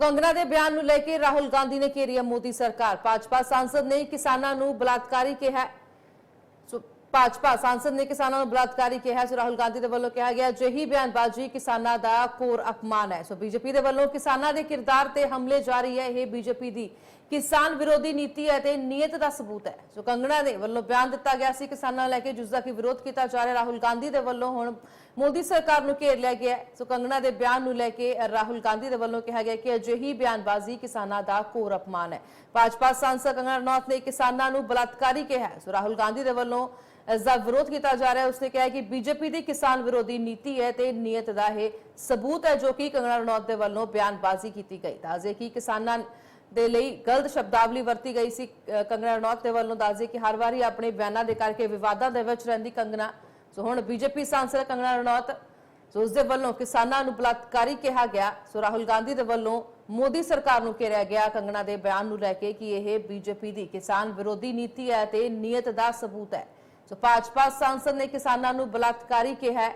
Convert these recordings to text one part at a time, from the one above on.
कंगना के बयान ਨੂੰ ਲੈ ਕੇ ਰਾਹੁਲ ਗਾਂਧੀ ਨੇ ਘੇਰੀ ਹੈ ਮੋਦੀ ਸਰਕਾਰ। ਭਾਜਪਾ सांसद ने किसानों ਨੂੰ ਬਲਾਤਕਾਰੀ ਕਿਹਾ। भाजपा सांसद ने किसानों ਨੂੰ ਬਲਾਤਕਾਰੀ ਕਿਹਾ। ਰਾਹੁਲ ਗਾਂਧੀ ਦੇ ਵੱਲੋਂ ਕਿਹਾ ਗਿਆ ਅਜਿਹੀ ਬਿਆਨਬਾਜ਼ੀ ਕਿਸਾਨਾਂ ਦਾ ਘੋਰ ਅਪਮਾਨ ਹੈ। बीजेपी ਦੇ ਵੱਲੋਂ ਕਿਸਾਨਾਂ ਦੇ ਕਿਰਦਾਰ ਤੇ ਹਮਲੇ ਜਾਰੀ ਹੈ। ਇਹ बीजेपी ਦੀ किसान विरोधी नीति है ते नीयत का सबूत है। कंगना दे वल्लों बयान दिता गया सी किसानों लैके जिसका कि विरोध किया जा रहा। राहुल गांधी दे वल्लों हुण मोदी सरकार नूं घेर लिया गया है। कंगना दे बयान नूं लैके राहुल गांधी दे वल्लों कहा गया कि अजिही बयानबाजी किसानों का घोर अपमान है। भाजपा सांसद कंगना रनौत ने किसानों नूं बलात्कारी कहा है। राहुल गांधी दे वल्लों इसका विरोध किया जा रहा है। उसने कहा कि बीजेपी की किसान विरोधी नीति है ते नीयत का यह सबूत है जो कि कंगना रनौत के वल्लों बयानबाजी की गई। दस कि किसानों ਦੇ ਲਈ ਗਲਤ ਸ਼ਬਦਾਵਲੀ ਵਰਤੀ ਗਈ ਸੀ। ਕੰਗਨਾ ਰਣੌਤ ਦੇ ਵੱਲੋਂ ਦੱਸਦੇ ਕਿ ਹਰ ਵਾਰੀ ਆਪਣੇ ਬਿਆਨਾਂ ਦੇ ਕਰਕੇ ਵਿਵਾਦਾਂ ਦੇ ਵਿੱਚ ਰਹਿੰਦੀ ਕੰਗਨਾ। ਹੁਣ ਬੀਜੇਪੀ ਸਾਂਸਦ ਕੰਗਨਾ ਰਣੌਤ ਉਸ ਦੇ ਵੱਲੋਂ ਕਿਸਾਨਾਂ ਨੂੰ ਬਲਾਤਕਾਰੀ ਕਿਹਾ ਗਿਆ। ਰਾਹੁਲ ਗਾਂਧੀ ਦੇ ਵੱਲੋਂ ਮੋਦੀ ਸਰਕਾਰ ਨੂੰ ਘੇਰਿਆ ਗਿਆ ਕੰਗਨਾ ਦੇ ਬਿਆਨ ਨੂੰ ਲੈ ਕੇ ਕਿ ਇਹ ਬੀਜੇਪੀ ਦੀ ਕਿਸਾਨ ਵਿਰੋਧੀ ਨੀਤੀ ਹੈ ਤੇ ਨੀਅਤ ਦਾ ਸਬੂਤ ਹੈ। ਭਾਜਪਾ ਸਾਂਸਦ ਨੇ ਕਿਸਾਨਾਂ ਨੂੰ ਬਲਾਤਕਾਰੀ ਕਿਹਾ ਹੈ।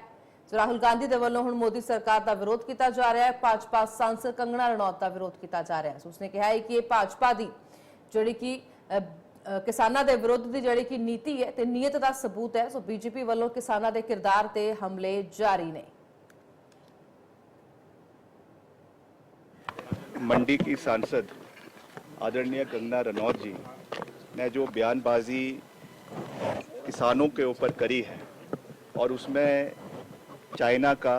राहुल गांधी के वल्लों हुण मोदी सरकार का विरोध किया जा रहा है। भाजपा सांसद कंगना रनौत का विरोध किया जा रहा है। उसने कहा है कि भाजपा की जिहड़ी कि किसानों के विरोध की जिहड़ी कि नीति है ते नीयत का सबूत है। बीजेपी वल्लों किसानों के किरदार ते हमले जारी ने। मंडी की सांसद आदरणीय कंगना रनौत जी ने जो बयानबाजी किसानों के ऊपर करी है और उसमें चाइना का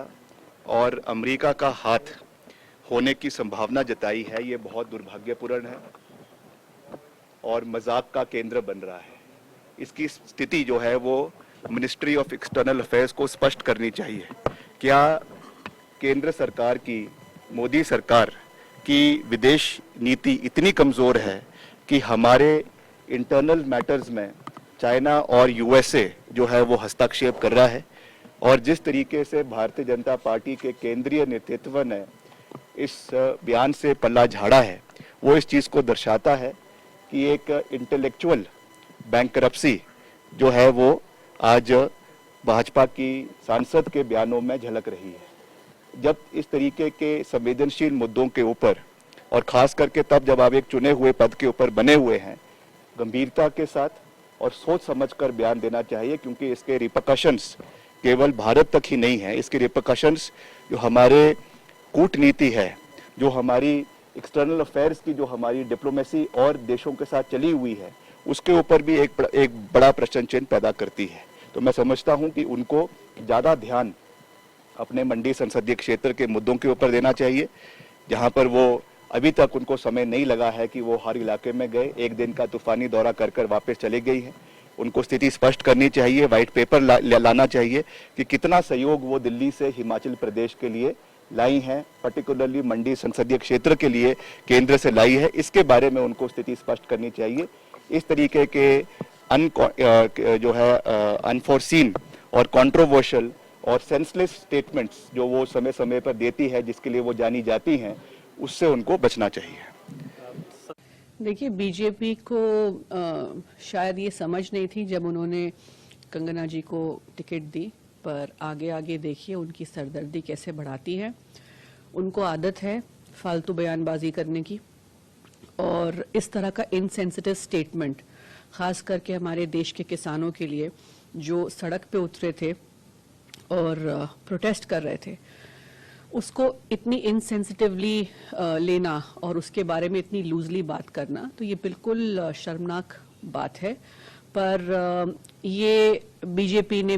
और अमेरिका का हाथ होने की संभावना जताई है, ये बहुत दुर्भाग्यपूर्ण है और मजाक का केंद्र बन रहा है। इसकी स्थिति जो है वो मिनिस्ट्री ऑफ एक्सटर्नल अफेयर्स को स्पष्ट करनी चाहिए। क्या केंद्र सरकार की, मोदी सरकार की विदेश नीति इतनी कमज़ोर है कि हमारे इंटरनल मैटर्स में चाइना और यूएसए जो है वो हस्तक्षेप कर रहा है? और जिस तरीके से भारतीय जनता पार्टी के केंद्रीय नेतृत्व ने इस बयान से पल्ला झाड़ा है वो इस चीज़ को दर्शाता है कि एक इंटेलेक्चुअल बैंकरप्सी जो है वो आज भाजपा की सांसद के बयानों में झलक रही है। जब इस तरीके के संवेदनशील मुद्दों के ऊपर और ख़ास करके तब जब आप एक चुने हुए पद के ऊपर बने हुए हैं, गंभीरता के साथ और सोच समझकर बयान देना चाहिए, क्योंकि इसके रिपरकशंस केवल भारत तक ही नहीं है। इसके रिपरकशंस जो हमारे कूटनीति है, जो हमारी एक्सटर्नल अफेयर्स की जो हमारी डिप्लोमेसी और देशों के साथ चली हुई है, उसके ऊपर भी एक बड़ा प्रश्न चिन्ह पैदा करती है। तो मैं समझता हूं कि उनको ज़्यादा ध्यान अपने मंडी संसदीय क्षेत्र के मुद्दों के ऊपर देना चाहिए, जहां पर वो अभी तक उनको समय नहीं लगा है कि वो हर इलाके में गए, एक दिन का तूफानी दौरा कर कर वापस चले गई हैं। उनको स्थिति स्पष्ट करनी चाहिए, वाइट पेपर लाना चाहिए कि कितना सहयोग वो दिल्ली से हिमाचल प्रदेश के लिए लाई हैं, पर्टिकुलरली मंडी संसदीय क्षेत्र के लिए केंद्र से लाई है। इसके बारे में उनको स्थिति स्पष्ट करनी चाहिए। इस तरीके के जो है अनफोर्सीन और कंट्रोवर्शियल और सेंसलेस स्टेटमेंट्स जो वो समय समय पर देती है, जिसके लिए वो जानी जाती हैं, उससे उनको बचना चाहिए। देखिए, बीजेपी को शायद ये समझ नहीं थी जब उन्होंने कंगना जी को टिकट दी, पर आगे आगे देखिए उनकी सरदर्दी कैसे बढ़ाती है। उनको आदत है फालतू बयानबाजी करने की, और इस तरह का इनसेंसिटिव स्टेटमेंट खास करके हमारे देश के किसानों के लिए जो सड़क पे उतरे थे और प्रोटेस्ट कर रहे थे, उसको इतनी इनसेंसिटिवली लेना और उसके बारे में इतनी लूजली बात करना, तो ये बिल्कुल शर्मनाक बात है। पर ये बीजेपी ने